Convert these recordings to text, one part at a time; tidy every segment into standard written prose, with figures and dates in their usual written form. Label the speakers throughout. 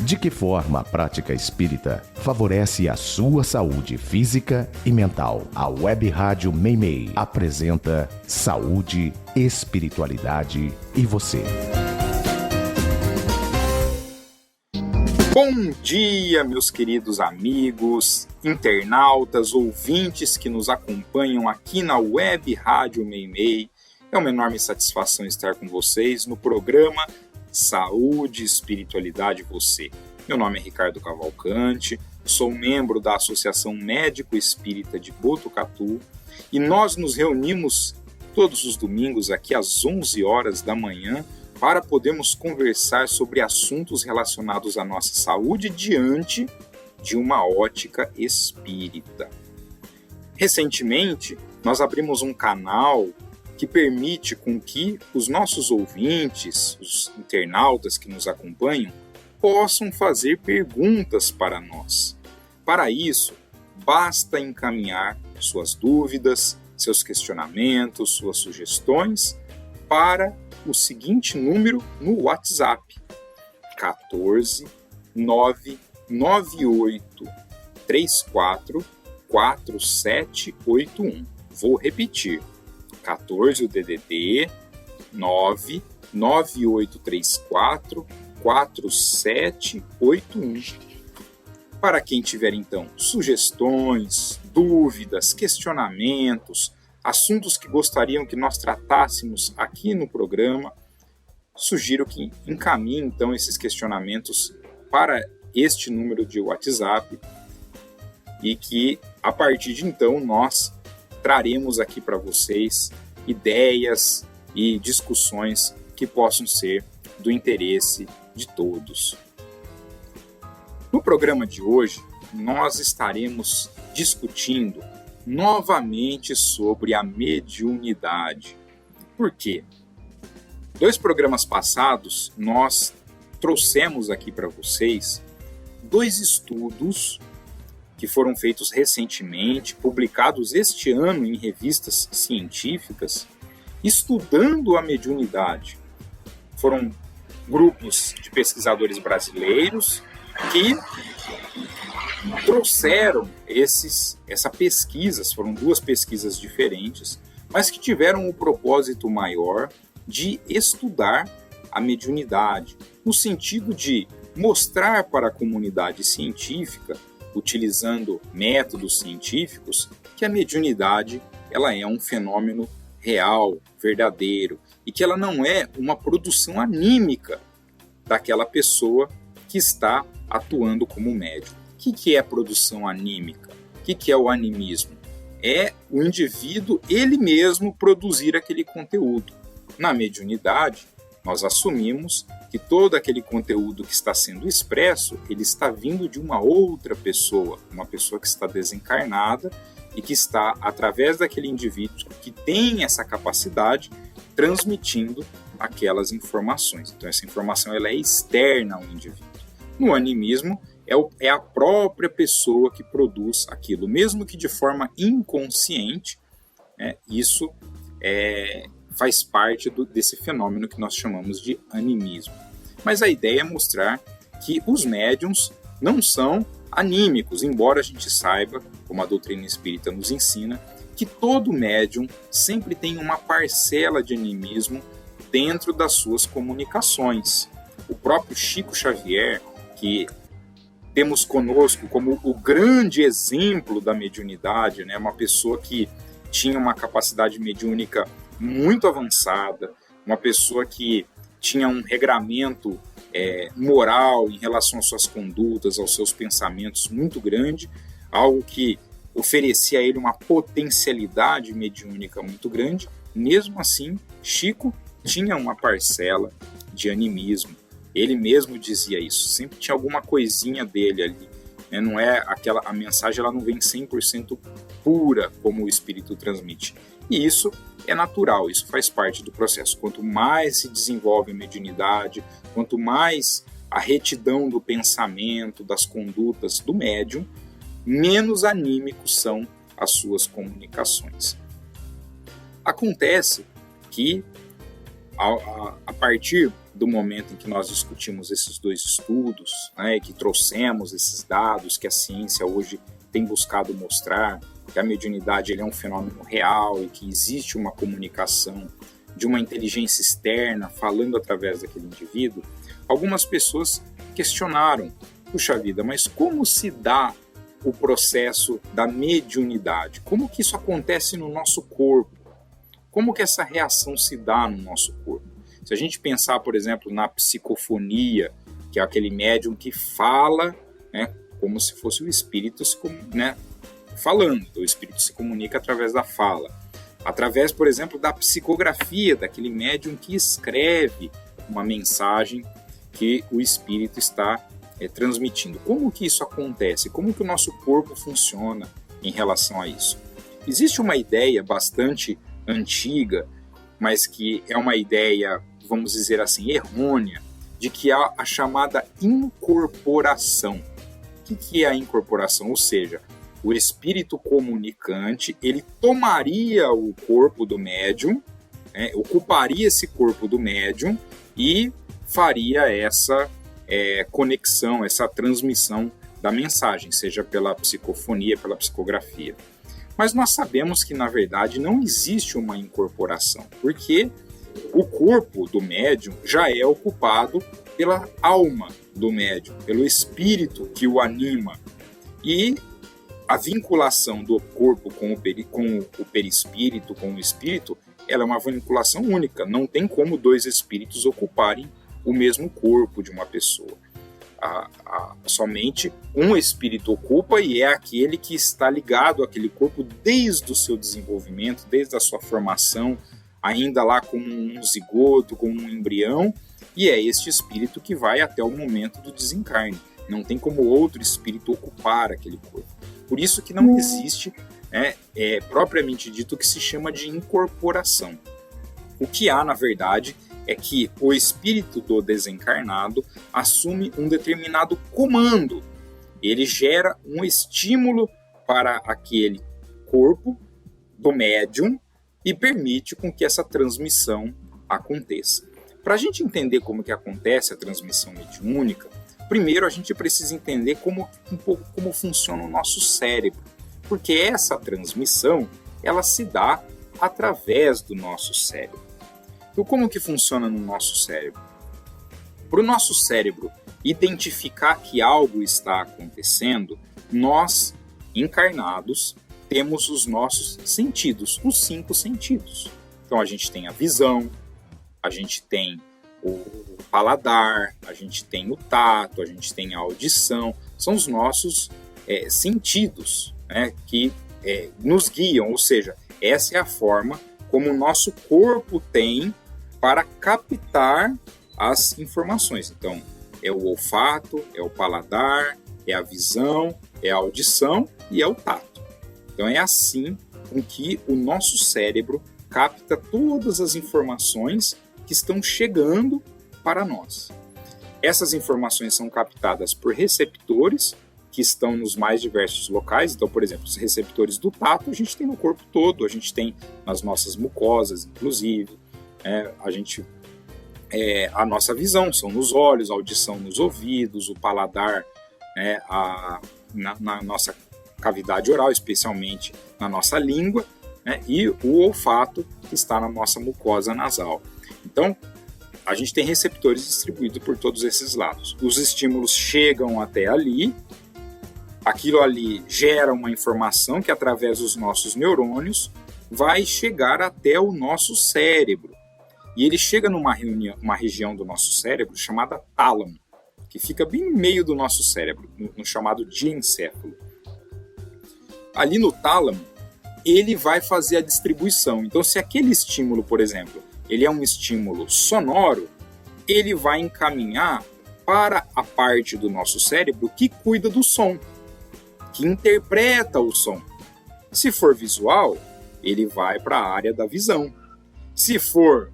Speaker 1: De que forma a prática espírita favorece a sua saúde física e mental? A Web Rádio Meimei apresenta Saúde, Espiritualidade e Você.
Speaker 2: Bom dia, meus queridos amigos, internautas, ouvintes que nos acompanham aqui na Web Rádio Meimei. É uma enorme satisfação estar com vocês no programa Saúde, Espiritualidade e Você. Meu nome é Ricardo Cavalcante, sou membro da Associação Médico Espírita de Botucatu e nós nos reunimos todos os domingos aqui às 11 horas da manhã para podermos conversar sobre assuntos relacionados à nossa saúde diante de uma ótica espírita. Recentemente, nós abrimos um canal que permite com que os nossos ouvintes, os internautas que nos acompanham, possam fazer perguntas para nós. Para isso, basta encaminhar suas dúvidas, seus questionamentos, suas sugestões para o seguinte número no WhatsApp: 14 998 34 4781. Vou repetir: 14 o DDD 99834 4781. Para quem tiver então sugestões, dúvidas, questionamentos, assuntos que gostariam que nós tratássemos aqui no programa, sugiro que encaminhe então esses questionamentos para este número de WhatsApp e que a partir de então nós traremos aqui para vocês ideias e discussões que possam ser do interesse de todos. No programa de hoje, nós estaremos discutindo novamente sobre a mediunidade. Por quê? 2 programas passados, nós trouxemos aqui para vocês 2 estudos que foram feitos recentemente, publicados este ano em revistas científicas, estudando a mediunidade. Foram grupos de pesquisadores brasileiros que trouxeram essa pesquisa, foram 2 pesquisas diferentes, mas que tiveram o propósito maior de estudar a mediunidade, no sentido de mostrar para a comunidade científica, utilizando métodos científicos, que a mediunidade ela é um fenômeno real, verdadeiro, e que ela não é uma produção anímica daquela pessoa que está atuando como médium. O que é produção anímica? O que é o animismo? É o indivíduo, ele mesmo, produzir aquele conteúdo. Na mediunidade, nós assumimos que todo aquele conteúdo que está sendo expresso, ele está vindo de uma outra pessoa, uma pessoa que está desencarnada e que está, através daquele indivíduo que tem essa capacidade, transmitindo aquelas informações. Então, essa informação ela é externa ao indivíduo. No animismo, é a própria pessoa que produz aquilo, mesmo que de forma inconsciente, isso faz parte desse fenômeno que nós chamamos de animismo. Mas a ideia é mostrar que os médiuns não são anímicos, embora a gente saiba, como a doutrina espírita nos ensina, que todo médium sempre tem uma parcela de animismo dentro das suas comunicações. O próprio Chico Xavier, que temos conosco como o grande exemplo da mediunidade, uma pessoa que tinha uma capacidade mediúnica muito avançada, uma pessoa que tinha um regramento moral em relação às suas condutas, aos seus pensamentos muito grande, algo que oferecia a ele uma potencialidade mediúnica muito grande. Mesmo assim, Chico tinha uma parcela de animismo. Ele mesmo dizia isso, sempre tinha alguma coisinha dele ali. Não é a mensagem ela não vem 100% pura como o espírito transmite. E isso é natural, isso faz parte do processo. Quanto mais se desenvolve a mediunidade, quanto mais a retidão do pensamento, das condutas do médium, menos anímicos são as suas comunicações. Acontece que, a partir do momento em que nós discutimos esses dois estudos, né, que trouxemos esses dados que a ciência hoje tem buscado mostrar, que a mediunidade ele é um fenômeno real e que existe uma comunicação de uma inteligência externa falando através daquele indivíduo, algumas pessoas questionaram, puxa vida, mas como se dá o processo da mediunidade? Como que isso acontece no nosso corpo? Como que essa reação se dá no nosso corpo? Se a gente pensar, por exemplo, na psicofonia, que é aquele médium que fala, né, como se fosse o espírito falando, o espírito se comunica através da fala. Através, por exemplo, da psicografia, daquele médium que escreve uma mensagem que o espírito está transmitindo. Como que isso acontece? Como que o nosso corpo funciona em relação a isso? Existe uma ideia bastante antiga, mas que é uma ideia, vamos dizer assim, errônea, de que há a chamada incorporação. O que é a incorporação? Ou seja, o espírito comunicante, ele tomaria o corpo do médium, ocuparia esse corpo do médium e faria essa conexão, essa transmissão da mensagem, seja pela psicofonia, pela psicografia. Mas nós sabemos que, na verdade, não existe uma incorporação, porque o corpo do médium já é ocupado pela alma do médium, pelo espírito que o anima. E a vinculação do corpo com o perispírito, com o espírito, ela é uma vinculação única. Não tem como dois espíritos ocuparem o mesmo corpo de uma pessoa. Somente um espírito ocupa e é aquele que está ligado àquele corpo desde o seu desenvolvimento, desde a sua formação, ainda lá como um zigoto, como um embrião, e é este espírito que vai até o momento do desencarne. Não tem como outro espírito ocupar aquele corpo. Por isso que não existe, propriamente dito, o que se chama de incorporação. O que há, na verdade, é que o espírito do desencarnado assume um determinado comando. Ele gera um estímulo para aquele corpo do médium e permite com que essa transmissão aconteça. Para a gente entender como que acontece a transmissão mediúnica, primeiro a gente precisa entender um pouco como funciona o nosso cérebro, porque essa transmissão ela se dá através do nosso cérebro. Então, como que funciona no nosso cérebro? Para o nosso cérebro identificar que algo está acontecendo, nós, encarnados, temos os nossos sentidos, os 5 sentidos. Então, a gente tem a visão, a gente tem o paladar, a gente tem o tato, a gente tem a audição. São os nossos sentidos, que nos guiam, ou seja, essa é a forma como o nosso corpo tem para captar as informações. Então, é o olfato, é o paladar, é a visão, é a audição e é o tato. Então, é assim com que o nosso cérebro capta todas as informações que estão chegando para nós. Essas informações são captadas por receptores que estão nos mais diversos locais. Então, por exemplo, os receptores do tato a gente tem no corpo todo, a gente tem nas nossas mucosas, inclusive. A nossa visão são nos olhos, a audição nos ouvidos, o paladar na nossa cavidade oral, especialmente na nossa língua, e o olfato que está na nossa mucosa nasal. Então, a gente tem receptores distribuídos por todos esses lados. Os estímulos chegam até ali, aquilo ali gera uma informação que, através dos nossos neurônios, vai chegar até o nosso cérebro. E ele chega numa região do nosso cérebro chamada tálamo, que fica bem no meio do nosso cérebro, no chamado diencéfalo. Ali no tálamo, ele vai fazer a distribuição. Então, se aquele estímulo, por exemplo, ele é um estímulo sonoro, ele vai encaminhar para a parte do nosso cérebro que cuida do som, que interpreta o som. Se for visual, ele vai para a área da visão. Se for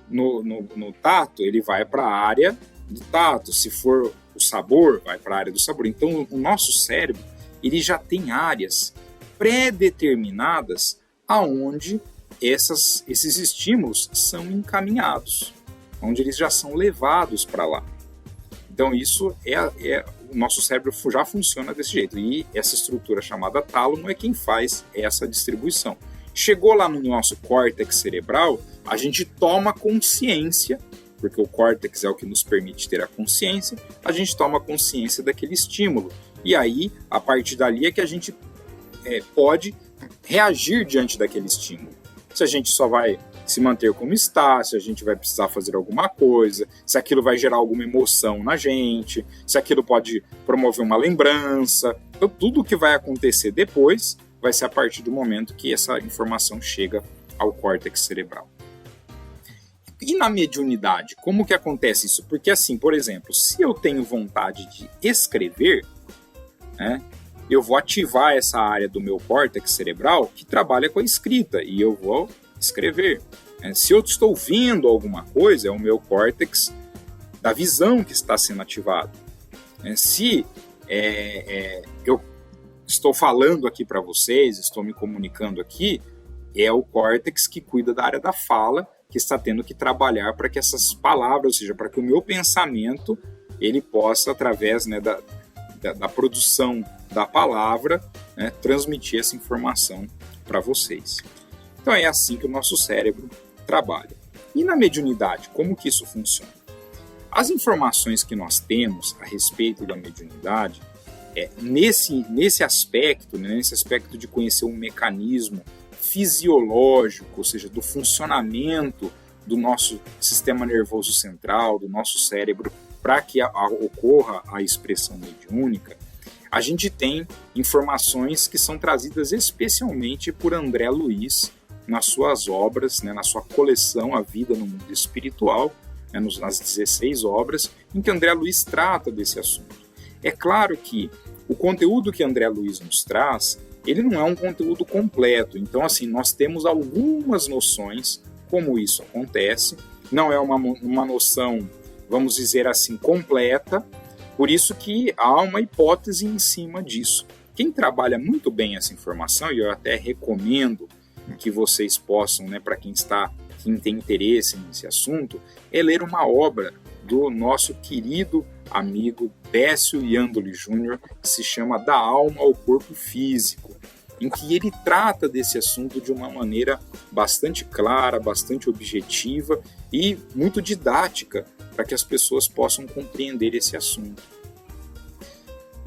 Speaker 2: no tato, ele vai para a área do tato. Se for o sabor, vai para a área do sabor. Então, o nosso cérebro ele já tem áreas pré-determinadas aonde esses estímulos são encaminhados. onde eles já são levados para lá. Então isso o nosso cérebro já funciona desse jeito, e essa estrutura chamada tálamo é quem faz essa distribuição. Chegou lá no nosso córtex cerebral, a gente toma consciência, porque o córtex é o que nos permite ter a consciência, a gente toma consciência daquele estímulo. E aí, a partir dali é que a gente pode reagir diante daquele estímulo. Se a gente só vai se manter como está, se a gente vai precisar fazer alguma coisa, se aquilo vai gerar alguma emoção na gente, se aquilo pode promover uma lembrança. Então, tudo o que vai acontecer depois vai ser a partir do momento que essa informação chega ao córtex cerebral. E na mediunidade, como que acontece isso? Porque assim, por exemplo, se eu tenho vontade de escrever, né, eu vou ativar essa área do meu córtex cerebral que trabalha com a escrita e eu vou escrever. Se eu estou vendo alguma coisa, é o meu córtex da visão que está sendo ativado. Se eu estou falando aqui para vocês, estou me comunicando aqui, é o córtex que cuida da área da fala, que está tendo que trabalhar para que essas palavras, ou seja, para que o meu pensamento ele possa, através, né, da produção da palavra, né, transmitir essa informação para vocês. Então é assim que o nosso cérebro trabalha. E na mediunidade, como que isso funciona? As informações que nós temos a respeito da mediunidade, nesse aspecto, né, nesse aspecto de conhecer um mecanismo fisiológico, ou seja, do funcionamento do nosso sistema nervoso central, do nosso cérebro, para que ocorra a expressão mediúnica, a gente tem informações que são trazidas especialmente por André Luiz nas suas obras, né, na sua coleção A Vida no Mundo Espiritual, né, nas 16 obras, em que André Luiz trata desse assunto. É claro que o conteúdo que André Luiz nos traz, ele não é um conteúdo completo. Então, assim, nós temos algumas noções como isso acontece. Não é uma noção, vamos dizer assim, completa. Por isso que há uma hipótese em cima disso. Quem trabalha muito bem essa informação, e eu até recomendo que vocês possam, né, para quem tem interesse nesse assunto, é ler uma obra do nosso querido amigo Décio Iandoli Júnior, que se chama Da Alma ao Corpo Físico, em que ele trata desse assunto de uma maneira bastante clara, bastante objetiva e muito didática, para que as pessoas possam compreender esse assunto.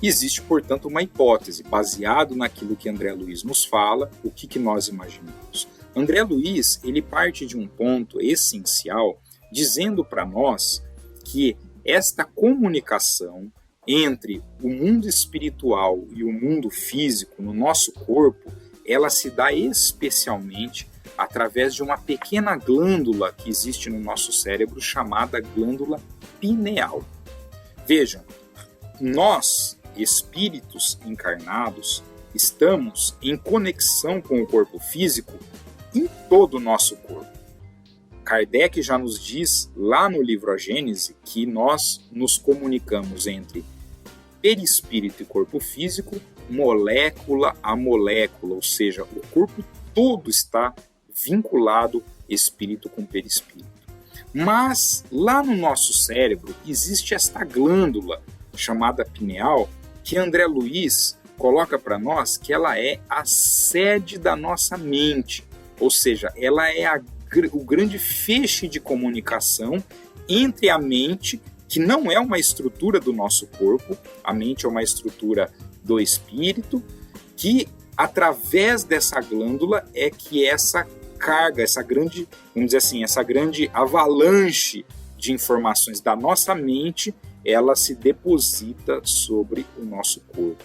Speaker 2: Existe, portanto, uma hipótese, baseado naquilo que André Luiz nos fala, o que nós imaginamos. André Luiz, ele parte de um ponto essencial, dizendo para nós que esta comunicação entre o mundo espiritual e o mundo físico no nosso corpo, ela se dá especialmente através de uma pequena glândula que existe no nosso cérebro chamada glândula pineal. Vejam, nós, espíritos encarnados, estamos em conexão com o corpo físico em todo o nosso corpo. Kardec já nos diz lá no livro A Gênese que nós nos comunicamos entre perispírito e corpo físico, molécula a molécula, ou seja, o corpo todo está vinculado espírito com perispírito. Mas lá no nosso cérebro existe esta glândula chamada pineal, que André Luiz coloca para nós que ela é a sede da nossa mente, ou seja, ela é o grande feixe de comunicação entre a mente, que não é uma estrutura do nosso corpo, a mente é uma estrutura do espírito, que através dessa glândula é que essa carga, essa grande, vamos dizer assim, essa grande avalanche de informações da nossa mente, ela se deposita sobre o nosso corpo.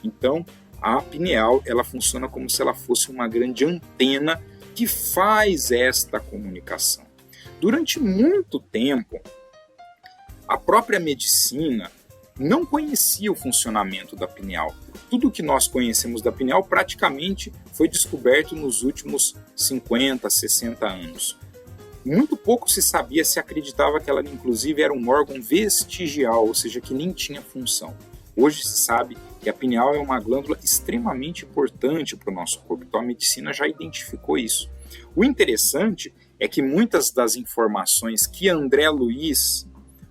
Speaker 2: Então, a pineal, ela funciona como se ela fosse uma grande antena que faz esta comunicação. Durante muito tempo, a própria medicina não conhecia o funcionamento da pineal. Tudo que nós conhecemos da pineal praticamente foi descoberto nos últimos 50, 60 anos. Muito pouco se sabia, se acreditava que ela inclusive era um órgão vestigial, ou seja, que nem tinha função. Hoje se sabe que a pineal é uma glândula extremamente importante para o nosso corpo, então a medicina já identificou isso. O interessante é que muitas das informações que André Luiz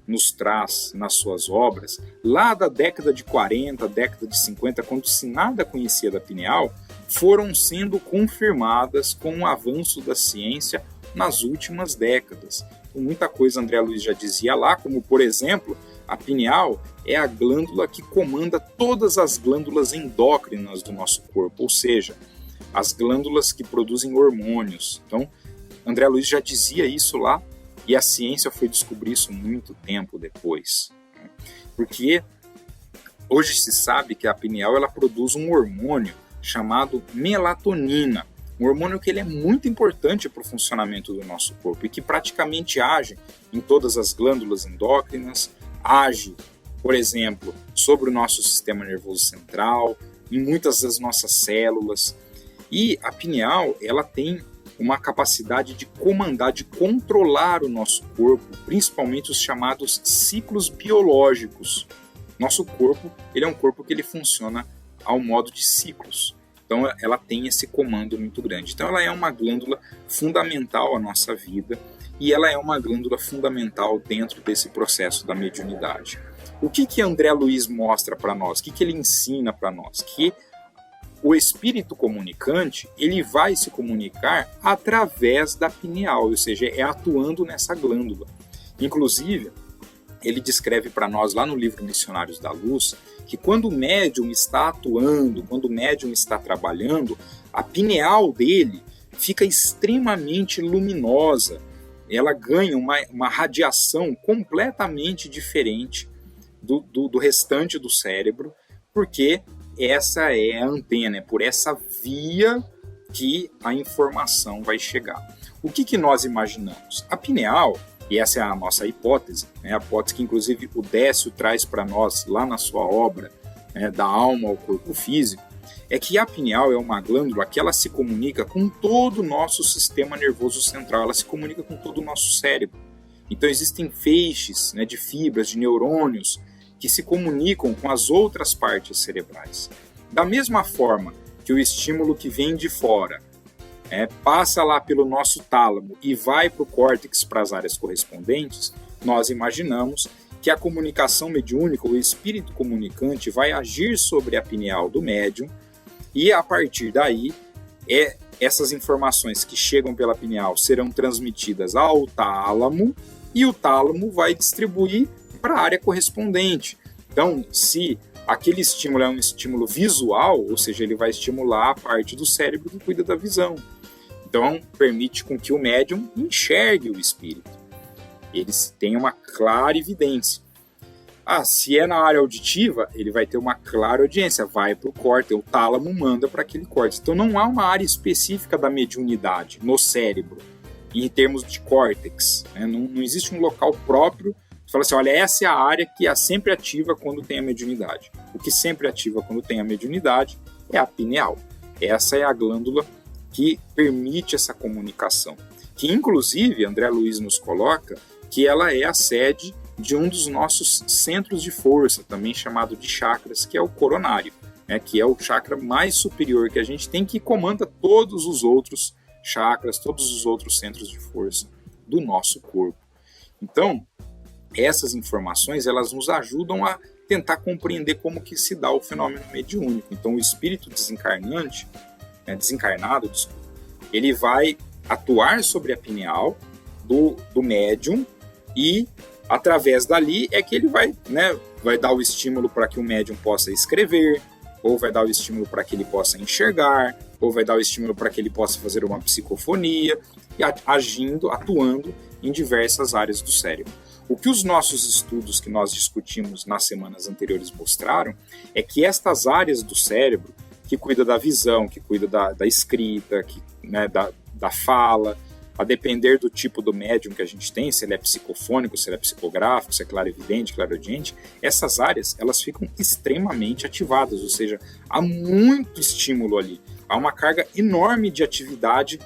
Speaker 2: nos traz nas suas obras, lá da década de 40, década de 50, quando se nada conhecia da pineal, foram sendo confirmadas com o avanço da ciência nas últimas décadas. Muita coisa André Luiz já dizia lá, como, por exemplo, a pineal é a glândula que comanda todas as glândulas endócrinas do nosso corpo, ou seja, as glândulas que produzem hormônios. Então, André Luiz já dizia isso lá, e a ciência foi descobrir isso muito tempo depois. Porque hoje se sabe que a pineal ela produz um hormônio chamado melatonina, um hormônio que ele é muito importante para o funcionamento do nosso corpo e que praticamente age em todas as glândulas endócrinas, age, por exemplo, sobre o nosso sistema nervoso central, em muitas das nossas células. E a pineal, ela tem uma capacidade de comandar, de controlar o nosso corpo, principalmente os chamados ciclos biológicos. Nosso corpo, ele é um corpo que ele funciona ao modo de ciclos. Então, ela tem esse comando muito grande. Então, ela é uma glândula fundamental à nossa vida e ela é uma glândula fundamental dentro desse processo da mediunidade. O que André Luiz mostra para nós? O que ele ensina para nós? Que o espírito comunicante, ele vai se comunicar através da pineal, ou seja, é atuando nessa glândula. Inclusive, ele descreve para nós lá no livro Missionários da Luz, que quando o médium está atuando, quando o médium está trabalhando, a pineal dele fica extremamente luminosa, ela ganha uma radiação completamente diferente do restante do cérebro, porque essa é a antena, é por essa via que a informação vai chegar. O que nós imaginamos? A pineal, e essa é a nossa hipótese, né, a hipótese que inclusive o Décio traz para nós lá na sua obra, né, Da Alma ao Corpo Físico, é que a pineal é uma glândula que ela se comunica com todo o nosso sistema nervoso central, ela se comunica com todo o nosso cérebro. Então existem feixes, né, de fibras, de neurônios, que se comunicam com as outras partes cerebrais. Da mesma forma que o estímulo que vem de fora passa lá pelo nosso tálamo e vai para o córtex, para as áreas correspondentes, nós imaginamos que a comunicação mediúnica, o espírito comunicante, vai agir sobre a pineal do médium e, a partir daí, essas informações que chegam pela pineal serão transmitidas ao tálamo e o tálamo vai distribuir para a área correspondente. Então, se aquele estímulo é um estímulo visual, ou seja, ele vai estimular a parte do cérebro que cuida da visão. Então, permite com que o médium enxergue o espírito. Eles têm uma clara evidência. Se é na área auditiva, ele vai ter uma clara audiência, vai para o córtex, o tálamo manda para aquele córtex. Então, não há uma área específica da mediunidade no cérebro, em termos de córtex. Né? Não existe um local próprio. Você fala assim, olha, essa é a área que é sempre ativa quando tem a mediunidade. O que sempre ativa quando tem a mediunidade é a pineal. Essa é a glândula que permite essa comunicação. Que, inclusive, André Luiz nos coloca que ela é a sede de um dos nossos centros de força, também chamado de chakras, que é o coronário, né, que é o chakra mais superior que a gente tem, que comanda todos os outros chakras, todos os outros centros de força do nosso corpo. Então, essas informações, elas nos ajudam a tentar compreender como que se dá o fenômeno mediúnico. Então, o espírito desencarnado, ele vai atuar sobre a pineal do médium e, através dali, é que ele vai dar o estímulo para que o médium possa escrever, ou vai dar o estímulo para que ele possa enxergar, ou vai dar o estímulo para que ele possa fazer uma psicofonia, e atuando em diversas áreas do cérebro. O que os nossos estudos que nós discutimos nas semanas anteriores mostraram é que estas áreas do cérebro, que cuida da visão, que cuida da escrita, da fala, a depender do tipo do médium que a gente tem, se ele é psicofônico, se ele é psicográfico, se é clarividente, clareaudiente, essas áreas elas ficam extremamente ativadas, ou seja, há muito estímulo ali, há uma carga enorme de atividade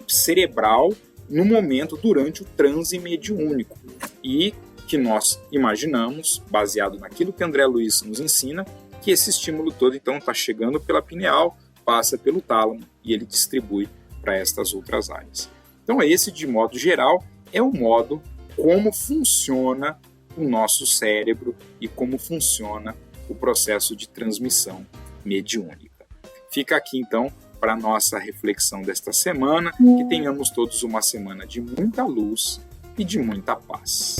Speaker 2: cerebral no momento durante o transe mediúnico e que nós imaginamos, baseado naquilo que André Luiz nos ensina, que esse estímulo todo então está chegando pela pineal, passa pelo tálamo e ele distribui para estas outras áreas. Então esse, de modo geral, é o modo como funciona o nosso cérebro e como funciona o processo de transmissão mediúnica. Fica aqui, então, para a nossa reflexão desta semana, que tenhamos todos uma semana de muita luz e de muita paz.